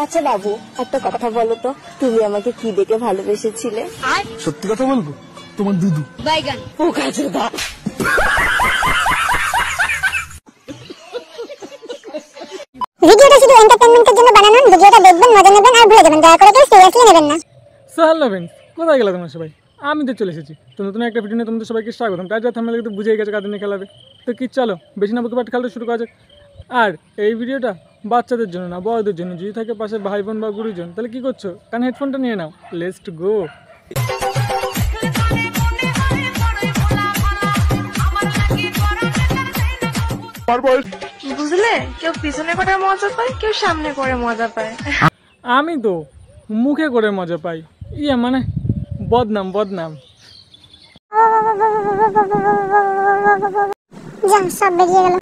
আচ্ছা বাবু, একটা কথা বলো তো, তুমি আমাকে কি দেখে ভালোবেসেছিলে? সত্যি কথা বলবো, তোমার দুদু। বাইগান পোকা চোদা। ভিডিওটা শুধু এন্টারটেইনমেন্টের জন্য বানানো। ভিডিওটা দেখবেন, মজা নেবেন আর ভুলে যাবেন। দয়া করে কেউ সিরিয়াসলি নেবেন না। হ্যালো ফ্রেন্ডস, কোথায় গেলা তোমরা সবাই? আমি তো চলে এসেছি তো নতুন একটা ভিডিও নিয়ে। তোমাদের সবাইকে স্বাগতম। কাজ থাম্বনেল তো বুঝেই গেছে কাদের নিয়ে খেলাবে। তো কি চলো বেশি না বুকে পাট খেলতে শুরু করা যাক। আর এই ভিডিওটা বাচ্চাদের জন্য না, বড়দের জন্য। যদি থাকে পাশে ভাই বোন বা গুরুজন, তাহলে কি করছো? কারণ হেডফোনটা নিয়ে নাও। Let's go. বুঝলে, কেউ পিছনে করে মজা পায়, কেউ সামনে করে মজা পায়। আমি তো মুখে করে মজা পাই। ইয়ে মানে বদনাম বদনাম। যা সব বেরিয়ে গেল।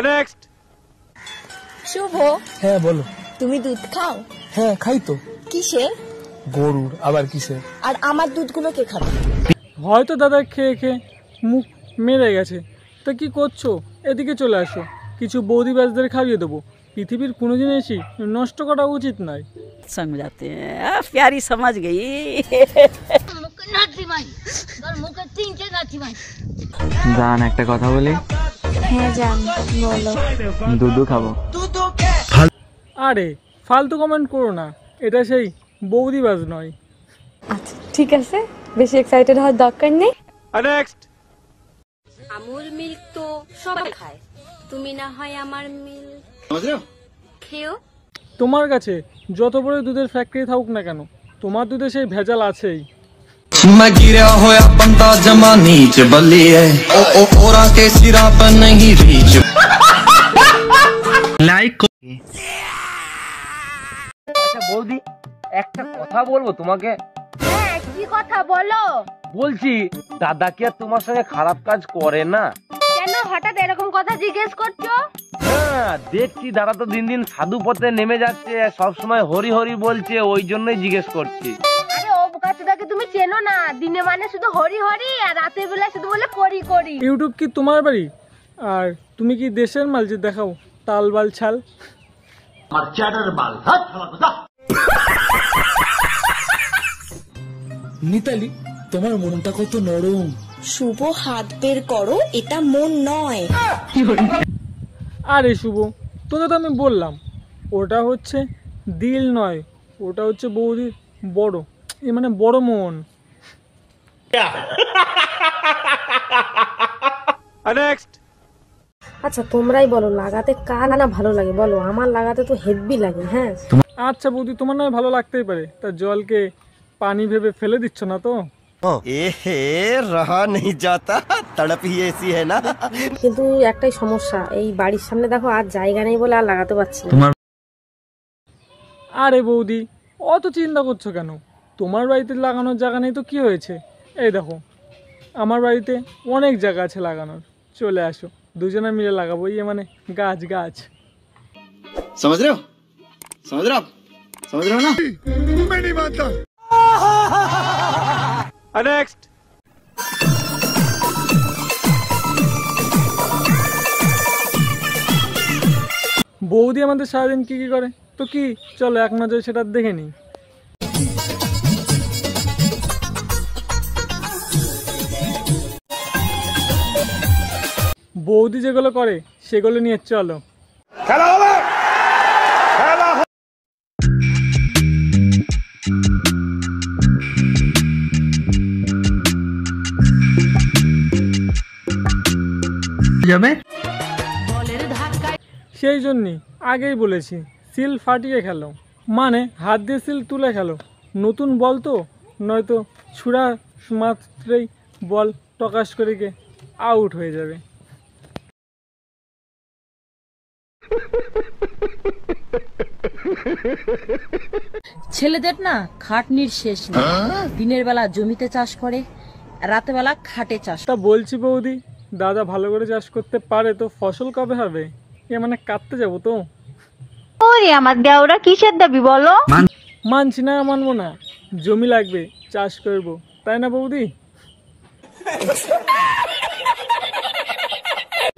নেক্সট। শুভ, হ্যাঁ বলো। তুমি দুধ খাও? হ্যাঁ খাই তো। কিসের? গরুর। আবার কিসের? আর আমার দুধগুলো কে খাবে? হয়তো দাদা খেয়ে খেয়ে মুখ মেরে গেছে। তা কি করছো? এদিকে চলে আসো, কিছু বৌদি ব্যাচদের খাইয়ে দেবো। পৃথিবীর কোনো জিনিসই নষ্ট করা উচিত নয়। समझाते हैं प्यारी समझ गई। জান একটা কথা বলি? হ্যাঁ জান, বলো। দুধু খাবো। আরে ফালতু কমেন্ট করো না, এটা সেই বৌদি ব্যাচ নয়। আচ্ছা ঠিক আছে, বেশি এক্সাইটেড হওয়ার দরকার নেই। নেক্সট। আমুল মিল্ক তো সবাই খায়, তুমি না হয় আমার মিল্ক খেও। তোমার কাছে যত বড় দুধের ফ্যাক্টরি থাকুক না কেন, তোমার দুধে সেই ভেজাল আছেই। मैं गिरा होया बंदा जमा नीच बलिए ओ ओरा के सिरा पर नहीं रीच लाइक। আচ্ছা বৌদি, একটা কথা বলবো তোমাকে? হ্যাঁ, কি কথা বলো? বলছি দাদা কি আর তোমার সঙ্গে খারাপ কাজ করে না? কেন হঠাৎ এরকম কথা জিজ্ঞেস করছো? হ্যাঁ দেখছি দাদা তো দিন দিন সাধু পথে নেমে যাচ্ছে, সব সময় হরি হরি বলছে, ওই জন্যই জিজ্ঞেস করছি। আরে ও বোকাচোদাকে তুমি চেনো না? দিনে মানে শুধু হরি হরি, আর রাতের বেলা শুধু বলে করি করি। ইউটিউব কি তোমার বাড়ি? আর তুমি কি দেশের মাল যে দেখাও তাল বাল ছাল? মিতালি, তোমার মনটা কত নরম। শুভ, হাত বের করো, এটা মন নয়। আরে শুভ, তোকে তো আমি বললাম ওটা হচ্ছে দিল নয়, ওটা হচ্ছে বৌদির বড়, এ মানে বড় মন। নেক্সট। আচ্ছা তোমরাই বলো, লাগাতে কার না ভালো লাগে বলো? আমার লাগাতে তো হেভি লাগে। হ্যাঁ আচ্ছা বৌদি, তোমার নয় ভালো লাগতেই পারে, তা জলকে পানি ভেবে ফেলে দিচ্ছ না তো? रहा नहीं जाता तड़प ही ऐसी है ना। কিন্তু একটাই সমস্যা, এই বাড়ির সামনে দেখো আর জায়গা নেই বলে আর লাগাতে পারছি না। আরে বৌদি, অত চিন্তা করছো কেন? তোমার বাড়িতে লাগানোর জায়গা নেই তো কি হয়েছে? এই দেখো আমার বাড়িতে অনেক জায়গা আছে লাগানোর, চলে আসো, দুজনে মিলে লাগাবো। ইয়ে মানে গাছ গাছ। समझ रहे हो ना? নেক্সট। বৌদি আমাদের সারাদিন কি কি করে, তো কি চলো এক নজরে সেটা দেখে নিই। বৌদি যেগুলো করে সেগুলো নিয়ে চলো। খেলা হবে, খেলা হবে। সেই জন্যই আগেই বলেছি, সিল ফাটিয়ে খেলো, মানে হাত দিয়ে সিল তুলে খেলো। নতুন বল তো, নয়তো ছুড়া মাত্রই বল টকাশ করে গিয়ে আউট হয়ে যাবে। ছেলেদের না খাটনির শেষ নেই। দিনের বেলা জমিতে চাষ করে, রাতে বেলা খাটে চাষ। তা বলছি বৌদি, দাদা ভালো করে চাষ করতে পারে তো ফসল কবে হবে? এ মানে কাটতে যাবো তো। ওরে আমার দেওরা কিসের দাবি বলো? মানছি না, মানবো না, জমি লাগবে, চাষ করবো, তাই না বৌদি?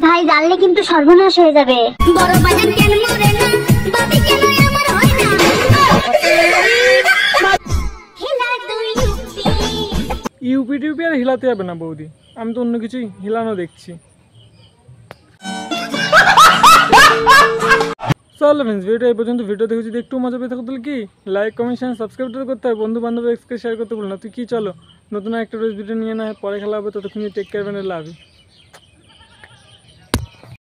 ভাই জানলে কিন্তু সর্বনাশ হয়ে যাবে। বড় বাজার কেন মরে না, বাবি কেন আমার হয় না। ইউপি টিউপি আর হিলাতে যাবে না বৌদি, আমি তো অন্য কিছুই হিলানো দেখছি। চলো ফ্রেন্ডস, ভিডিওটা এই পর্যন্ত। ভিডিও দেখে যদি একটু মজা পেয়ে থাকো তাহলে কি লাইক কমেন্ট শেয়ার সাবস্ক্রাইব করতে হবে, বন্ধু বান্ধব এক্সকে শেয়ার করতে ভুলো না। তুই কি চলো নতুন একটা রোজ ভিডিও নিয়ে না পরে খেলা হবে, ততক্ষণ টেক কেয়ার, লাভ ইউ।